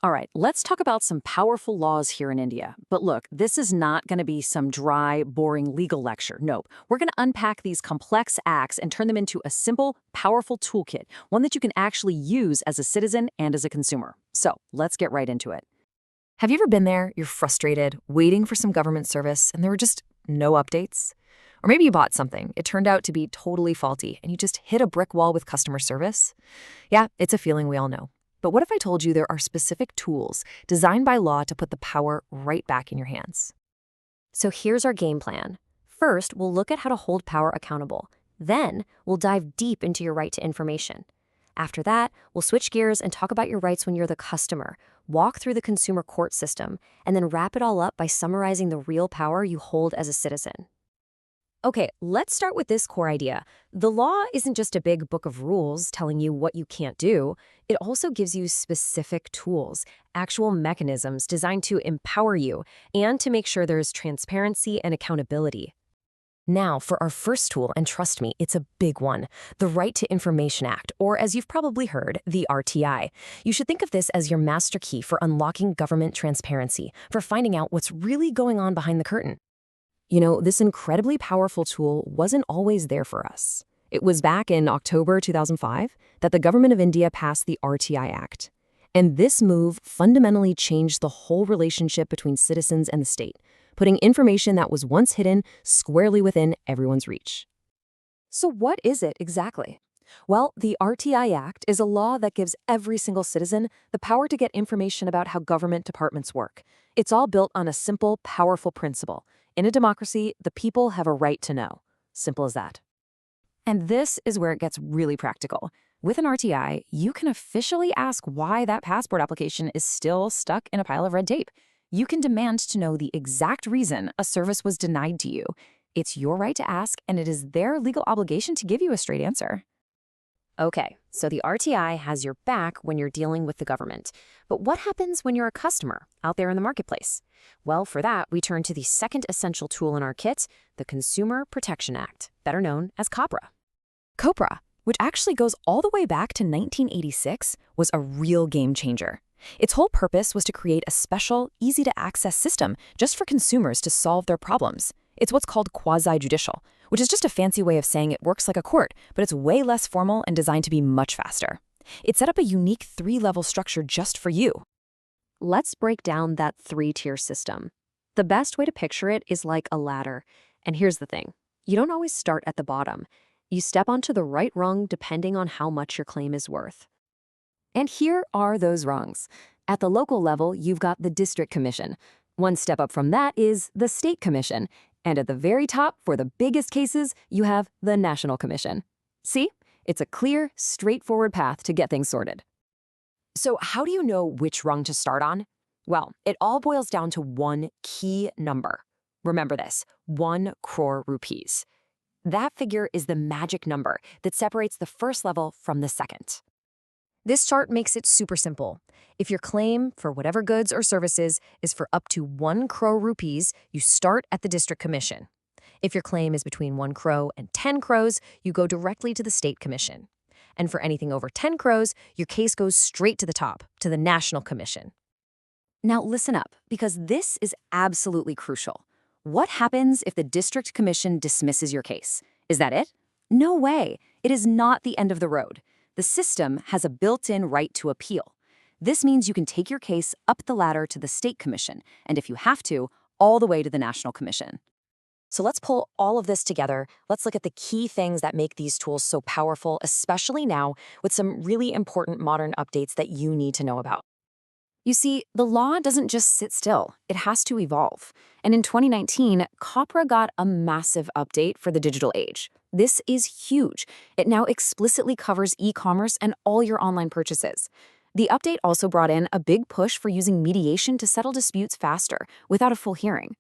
All right, let's talk about some powerful laws here in India. But look, this is not going to be some dry, boring legal lecture. Nope. We're going to unpack these complex acts and turn them into a simple, powerful toolkit, one that you can actually use as a citizen and as a consumer. So let's get right into it. Have you ever been there? You're frustrated, waiting for some government service, and there were just no updates? Or maybe you bought something, it turned out to be totally faulty, and you just hit a brick wall with customer service? Yeah, it's a feeling we all know. But what if I told you there are specific tools designed by law to put the power right back in your hands? So here's our game plan. First, we'll look at how to hold power accountable. Then, we'll dive deep into your right to information. After that, we'll switch gears and talk about your rights when you're the customer, walk through the consumer court system, and then wrap it all up by summarizing the real power you hold as a citizen. Okay, let's start with this core idea. The law isn't just a big book of rules telling you what you can't do. It also gives you specific tools, actual mechanisms designed to empower you and to make sure there's transparency and accountability. Now, for our first tool, and trust me, it's a big one, the Right to Information Act, or as you've probably heard, the RTI. You should think of this as your master key for unlocking government transparency, for finding out what's really going on behind the curtain. You know, this incredibly powerful tool wasn't always there for us. It was back in October 2005 that the government of India passed the RTI Act. And this move fundamentally changed the whole relationship between citizens and the state, putting information that was once hidden squarely within everyone's reach. So what is it exactly? Well, the RTI Act is a law that gives every single citizen the power to get information about how government departments work. It's all built on a simple, powerful principle. In a democracy, the people have a right to know. Simple as that. And this is where it gets really practical. With an RTI, you can officially ask why that passport application is still stuck in a pile of red tape. You can demand to know the exact reason a service was denied to you. It's your right to ask, and it is their legal obligation to give you a straight answer. Okay, so the RTI has your back when you're dealing with the government. But what happens when you're a customer out there in the marketplace? Well, for that, we turn to the second essential tool in our kit, the Consumer Protection Act, better known as COPRA. COPRA, which actually goes all the way back to 1986, was a real game changer. Its whole purpose was to create a special, easy-to-access system just for consumers to solve their problems. It's what's called quasi-judicial, which is just a fancy way of saying it works like a court, but it's way less formal and designed to be much faster. It set up a unique 3-level structure just for you. Let's break down that 3-tier system. The best way to picture it is like a ladder. And here's the thing. You don't always start at the bottom. You step onto the right rung depending on how much your claim is worth. And here are those rungs. At the local level, you've got the district commission. One step up from that is the state commission. And at the very top, for the biggest cases, you have the national commission. See? It's a clear, straightforward path to get things sorted. So how do you know which rung to start on? Well, it all boils down to one key number. Remember this, 1 crore rupees. That figure is the magic number that separates the first level from the second. This chart makes it super simple. If your claim for whatever goods or services is for up to 1 crore rupees, you start at the district commission. If your claim is between 1 crore and 10 crores, you go directly to the state commission. And for anything over 10 crores, your case goes straight to the top, to the national commission. Now listen up, because this is absolutely crucial. What happens if the district commission dismisses your case? Is that it? No way. It is not the end of the road. The system has a built-in right to appeal. This means you can take your case up the ladder to the state commission, and if you have to, all the way to the national commission. So let's pull all of this together. Let's look at the key things that make these tools so powerful, especially now with some really important modern updates that you need to know about. You see, the law doesn't just sit still. It has to evolve. And in 2019, COPRA got a massive update for the digital age. This is huge. It now explicitly covers e-commerce and all your online purchases. The update also brought in a big push for using mediation to settle disputes faster, without a full hearing.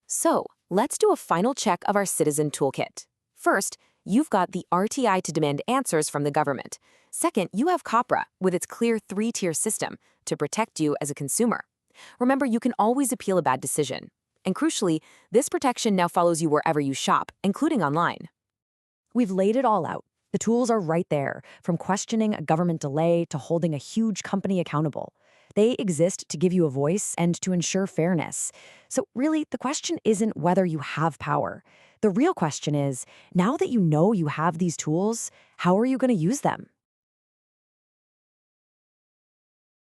So, let's do a final check of our Citizen Toolkit. First, you've got the RTI to demand answers from the government. Second, you have COPRA with its clear 3-tier system to protect you as a consumer. Remember, you can always appeal a bad decision. And crucially, this protection now follows you wherever you shop, including online. We've laid it all out. The tools are right there, from questioning a government delay to holding a huge company accountable. They exist to give you a voice and to ensure fairness. So really, the question isn't whether you have power. The real question is, now that you know you have these tools, how are you going to use them?